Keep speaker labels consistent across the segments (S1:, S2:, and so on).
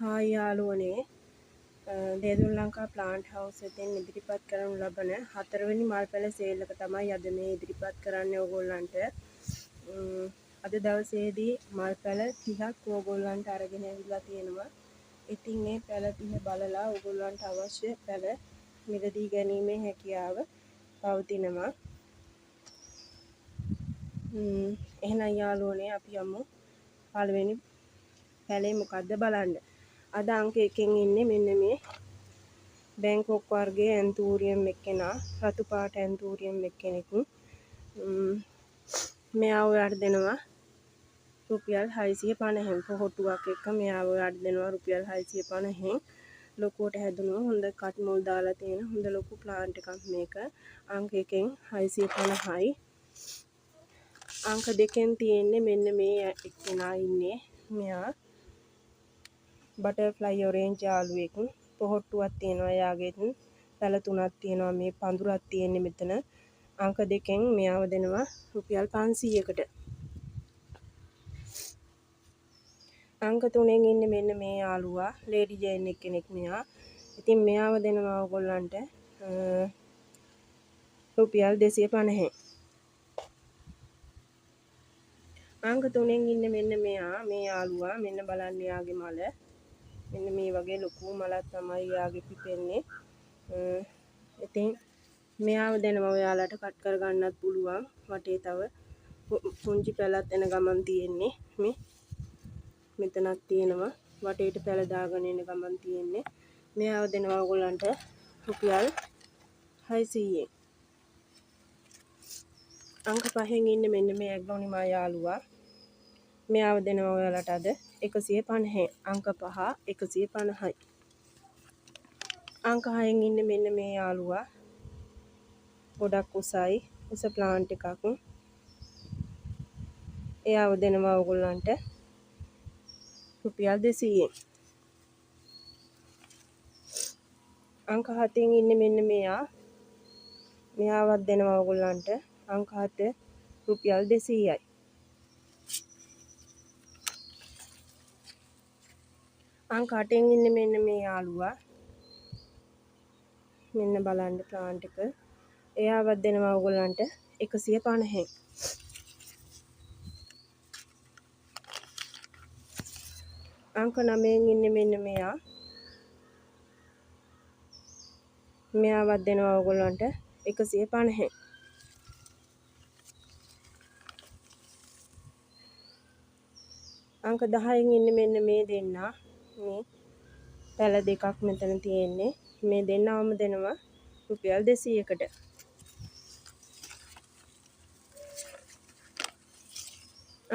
S1: Hi යාළුවනේ දේදුන් Lanka plant house එකෙන් ඉදිරිපත් කරනු ලබන 4 වෙනි මල් පැල සේල් එක තමයි අද මේ ඉදිරිපත් කරන්නේ ඕගොල්ලන්ට. අද දවසේදී මල් පැල 30ක් ඕගොල්ලන්ට අරගෙන ඇවිල්ලා තියෙනවා. ඉතින් මේ පැල 30 බලලා ඕගොල්ලන්ට අවශ්‍ය පැල මිලදී ගැනීමේ හැකියාව පවතිනවා. එහෙනම් යාළුවනේ අපි යමු පළවෙනි පැලේ මොකද්ද බලන්න. අද අංක 1කින් ඉන්නේ මෙන්න මේ බැංකොක් වර්ගයේ ඇන්තූරියම් එක්කෙනා, රතු පාට ඇන්තූරියම් එක්කෙනෙක්. මෙයා ඔයාලට දෙනවා රුපියල් 650න් පොහොට්ටුවක් එක්ක මෙයා ඔයාලට දෙනවා රුපියල් 650න්. ලොකුවට හැදුණු හොඳ කට් මුල් දාලා තියෙන හොඳ ලොකු ප්ලාන්ට් එකක් මේක. අංක 1කින් 650යි. අංක 2කින් තියෙන්නේ මෙන්න මේ එක්කෙනා ඉන්නේ. මෙයා බටර්ෆ්ලයි ඔරේන්ජ් යාළුවෙක්. පොහොට්ටුවක් තියෙනවා යාගෙත්. පැල 3ක් තියෙනවා. මේ පඳුරක් තියෙන්නේ මෙතන. අංක 2කින් මෙයාව දෙනවා රුපියල් 500කට. අංක 3කින් ඉන්නේ මෙන්න මේ යාළුවා ලේඩි ජේන් එක්කෙනෙක් මෙයා. ඉතින් මෙයාව දෙනවා ඔයගොල්ලන්ට රුපියල් 250න්. අංක 3කින් ඉන්නේ මෙන්න මෙයා මේ යාළුවා මෙන්න බලන්න යාගේ මල. මෙන්න මේ වගේ ලොකු මලක් තමයි යාගේ පිපෙන්නේ. ඉතින් මෙයාව දෙනවා ඔයාලට කට් කරගන්නත් පුළුවන්. වටේ තව පුංචි පැලක් එන ගමන් තියෙන්නේ. මේ මෙතනක් තියෙනවා. වටේට පැල දාගෙන එන ගමන් තියෙන්නේ. මෙයාව දෙනවා ඔයගොල්ලන්ට රුපියල් 600න්. අංක 5කින් ඉන්නේ මෙන්න මේ ඇග්ලොනිමා යාළුවා. මෙයාව දෙනවා ඔයාලට අද 150න්. අංක 5 150යි. අංක 6කින් ඉන්නේ මෙන්න මේ යාළුවා. ගොඩක් උසයි. උස ප්ලාන්ට් එකක්. එයාව දෙනවා ඔයගොල්ලන්ට රුපියල් 200න්. අංක 7කින් ඉන්නේ මෙන්න මෙයා. මෙයාවත් දෙනවා ඔයගොල්ලන්ට අංක 7 රුපියල් 200යි. අංක 8කින් ඉන්නේ මෙන්න මේ යාළුවා. මෙන්න බලන්න ප්ලාන්ට් එක. එයාවත් දෙනවා ඔයගොල්ලන්ට 150න්. අංක 9කින් ඉන්නේ මෙන්න මෙයා. මෙයාවත් දෙනවා ඔයගොල්ලන්ට 150න්. අංක 10කින් ඉන්නේ මෙන්න මේ දෙන්නා. මේ පැල දෙකක් මෙතන තියෙන්නේ. මේ දෙන්නවම දෙනවා රුපියල් 200කට.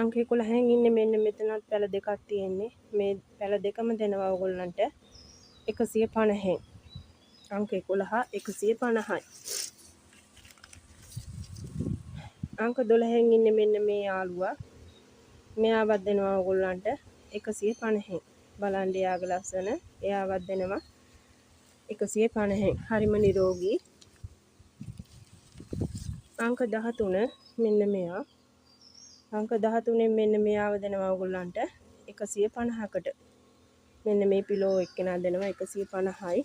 S1: අංක 11කින් ඉන්නේ මෙන්න මෙතනත් පැල දෙකක් තියෙන්නේ. මේ පැල දෙකම දෙනවා ඔයගොල්ලන්ට 150න්. අංක 11 150යි. අංක 12කින් ඉන්නේ මෙන්න මේ යාළුවා. මෙයාවත් දෙනවා ඔයගොල්ලන්ට 150න්. බලන්න යාගේ ලස්සන. එයාවත් දෙනවා 150න්. හරිම නිරෝගී. අංක 13 මෙන්න මෙයා. අංක 13න් මෙන්න මෙයාව දෙනවා ඔයගොල්ලන්ට 150කට. මෙන්න මේ පිලෝ එක්කෙනා දෙනවා 150යි.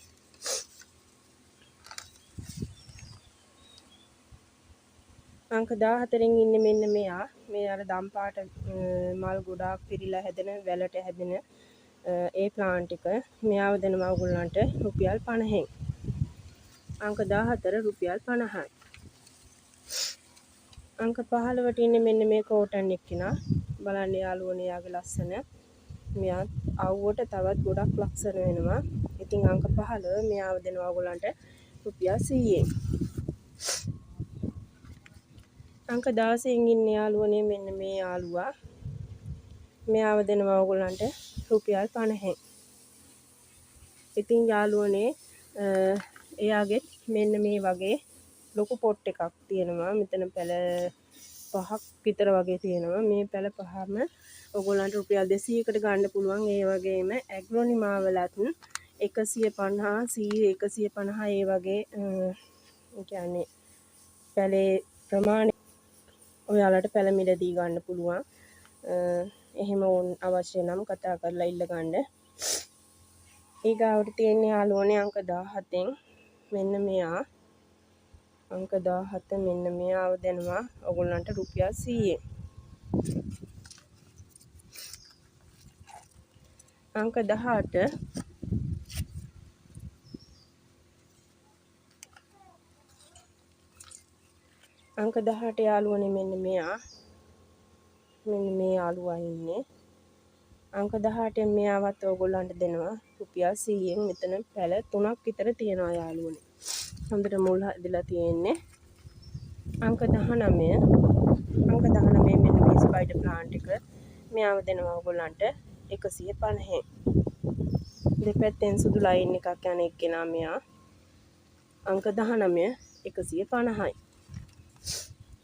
S1: අංක 14කින් ඉන්නේ මෙන්න මෙයා. මේ අර දම් පාට මල් ගොඩාක් පිරීලා හැදෙන වැලට හැදෙන ඒ ප්ලාන්ට් එක. මෙයාව දෙනවා ඔයගොල්ලන්ට රුපියල් 50න්. අංක 14 රුපියල් 50යි. අංක 15ට ඉන්නේ මෙන්න මේ කෝටන් එක්කිනා. බලන්න යාළුවනේ යාගේ ලස්සන. මෙයා අවුවට තවත් ගොඩක් ලක්ෂණ වෙනවා. ඉතින් අංක 15 මෙයාව දෙනවා ඔයගොල්ලන්ට රුපියල් 100න්. අංක 16කින් ඉන්නේ යාළුවනේ මෙන්න මේ යාළුවා. මෙයාව දෙනවා ඔයගොල්ලන්ට රුපියල් 50න්. ඉතින් යාළුවනේ එයාගෙත් මෙන්න මේ වගේ ලොකු පොට් එකක් තියෙනවා. මෙතන පැල 5ක් විතර වගේ තියෙනවා. මේ පැල 5ම ඔයගොල්ලන්ට රුපියල් 200කට ගන්න පුළුවන්. ඒ වගේම ඇග්ලොනිමා වලත් 150 150 ඒ වගේ කියන්නේ පැලේ ප්‍රමාණය ඔයාලට පැල මිලදී ගන්න පුළුවන්. එහෙම අවශ්‍ය නම් කතා කරලා ඉල්ල ගන්න. ඊගාවට තියෙන යාළුවනේ අංක 17න් මෙන්න මෙයා අංක 17 මෙන්න මෙයාව දෙනවා ඔයගොල්ලන්ට රුපියල් 100න්. අංක 18 අංක 18 යාළුවනේ මෙන්න මෙයා. මෙන්න මේ යාළුවා ඉන්නේ. අංක 18න් මෙයාවත් ඔයගොල්ලන්ට දෙනවා රුපියල් 100න්. මෙතන පැල 3ක් විතර තියෙනවා යාළුවනේ. හොඳට මුල් හදලා තියෙන්නේ. අංක 19 මෙන්න මේ ස්පයිඩර් ප්ලාන්ට් එක මෙයාව දෙනවා ඔයගොල්ලන්ට 150න්. දෙපැත්තෙන් සුදු ලයින් එකක් යන එක්කෙනා මෙයා. අංක 19 150යි.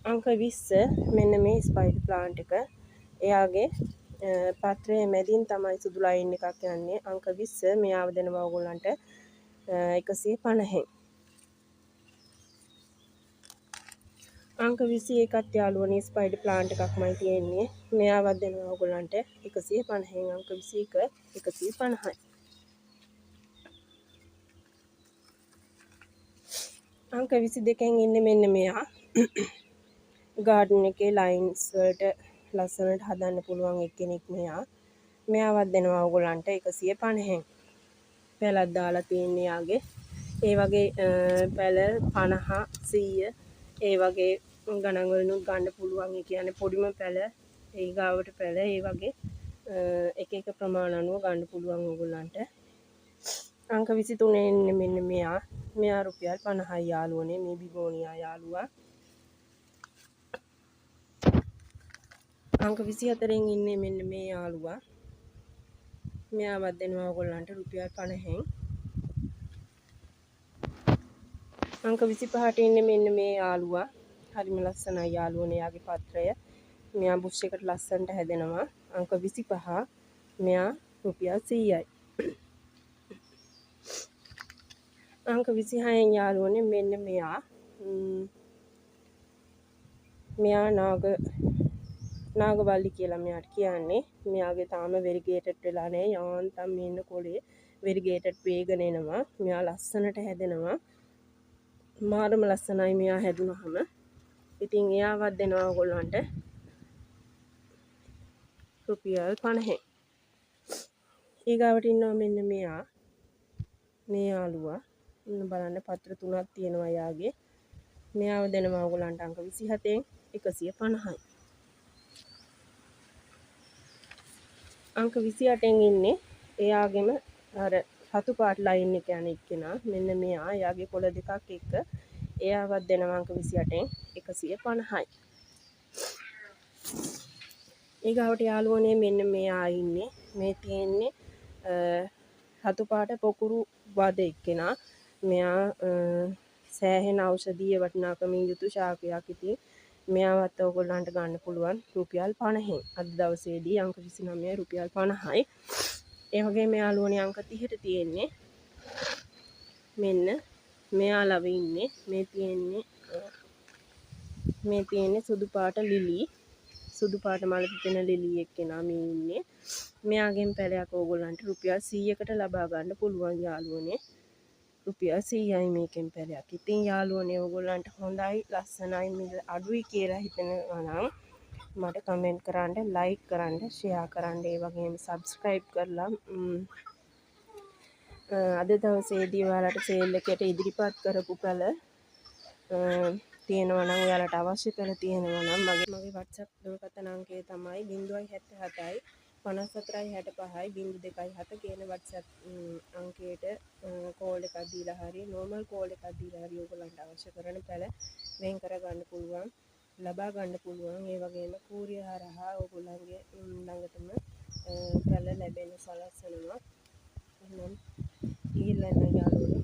S1: අංක 20 මෙන්න මේ ස්පයිඩර් ප්ලාන්ට් එක. එයාගේ පත්‍රයේ මැදින් තමයි සුදු ලයින් එකක් යන්නේ. අංක 20 මෙයාව දෙනවා ඔයගොල්ලන්ට 150න්. අංක 21ත් යාළුවනේ ස්පයිඩර් ප්ලාන්ට් එකක්මයි තියෙන්නේ. මෙයාවත් දෙනවා ඔයගොල්ලන්ට 150න්. අංක 21 150යි. අංක 22න් ඉන්නේ මෙන්න මෙයා. ගාඩන් එකේ ලයින්ස් වලට ලස්සනට හදන්න පුළුවන් එක්කෙනෙක් මෙයා. මෙයාවත් දෙනවා ඔයගොල්ලන්ට 150න්. පැලක් දාලා තියෙන්නේ යාගේ. ඒ වගේ පැල 50 100 ඒ වගේ ගණන් වලිනුත් ගන්න පුළුවන්. ඒ කියන්නේ පොඩිම පැල ඒ ගාවට පැල ඒ වගේ එක එක ප්‍රමාණ අනුව ගන්න පුළුවන් ඔයගොල්ලන්ට. අංක 23 ඉන්නේ මෙන්න මෙයා. මෙයා රුපියල් 50යි යාළුවනේ මේ බිගෝනියා යාළුවා. අංක 24න් ඉන්නේ මෙන්න මේ යාළුවා. මෙයාවත් දෙනවා ඔයගොල්ලන්ට රුපියල් 50න්. අංක 25ට ඉන්නේ මෙන්න මේ යාළුවා. හරිම ලස්සනයි යාළුවනේ යාගේ පත්‍රය. මෙයා බුෂ් එකට ලස්සනට හැදෙනවා. අංක 25 මෙයා රුපියල් 100යි. අංක 26න් යාළුවනේ මෙන්න මෙයා. මෙයා නාගවල්ලි කියලා මෙයාට කියන්නේ. මෙයාගේ තාම වෙරිගේටඩ් වෙලා නැහැ. යාන්තම් මෙන්න කොලේ වෙරිගේටඩ් වේගන එනවා. මෙයා ලස්සනට හැදෙනවා. මාරම ලස්සනයි මෙයා හැදුනහම. ඉතින් එයාවත් දෙනවා ඔයගොල්ලන්ට රුපියල් 50න්. ඊගාවට ඉන්නවා මෙන්න මෙයා. මේ යාළුවා. ඉන්න බලන්න පත්‍ර 3ක් තියෙනවා යාගේ. මෙයාව දෙනවා ඔයගොල්ලන්ට අංක 27න් 150යි. අංක 28න් ඉන්නේ එයාගෙම අර රතු පාට ලයින් එක යන එක්කෙනා. මෙන්න මෙයා යාගේ කොළ දෙකක් එක්ක එයාවත් දෙනවා අංක 28න් 150යි. ඊගාවට යාළුවනේ මෙන්න මෙයා ඉන්නේ. මේ තියෙන්නේ රතු පාට පොකුරු වද එක්කෙනා. මෙයා සෑහෙන ඖෂධීය වටිනාකමින් යුතු ශාකයක්. ඉතින් මෙයාවත් ඔයගොල්ලන්ට ගන්න පුළුවන් රුපියල් 50න්. අද දවසේදී අංක 29 රුපියල් 50යි. ඒ වගේම යාළුවනේ අංක 30ට තියෙන්නේ මෙන්න මෙයාලව ඉන්නේ. මේ තියෙන්නේ සුදු පාට ලිලි. සුදු පාට මල පිපෙන ලිලි එක්කෙනා මේ ඉන්නේ. මෙයාගෙන් පැලයක් ඕගොල්ලන්ට රුපියල් 100කට ලබා ගන්න පුළුවන් යාළුවනේ. රුපියල් 100යි මේකෙන් පැලයක්. ඉතින් යාළුවනේ ඕගොල්ලන්ට හොඳයි ලස්සනයි මිල අඩුයි කියලා හිතනවා නම් මට කමෙන්ට් කරන්න, ලයික් කරන්න, ෂෙයා කරන්න, ඒ වගේම සබ්ස්ක්‍රයිබ් කරලා අද දවසේදී ඔයාලට සේල් එකට ඉදිරිපත් කරපු පැල තියෙනවා නම් ඔයාලට අවශ්‍ය පැල තියෙනවා නම් මගේ WhatsApp දුරකථන අංකය තමයි 077යි 54යි 65යි 027 කියන WhatsApp අංකයට කෝල් එකක් දීලා හරි normal කෝල් එකක් දීලා හරි ඔයගොල්ලන්ට අවශ්‍ය කරන පැල වෙන් කර ගන්න පුළුවන්, ලබා ගන්න පුළුවන්. ඒ වගේම කූරිය හරහා ඔයගොල්ලන්ගේ ළඟටම පැල ලැබෙන්න සලස්වනවා. එහෙනම් ඊළඟ යාළුවෝ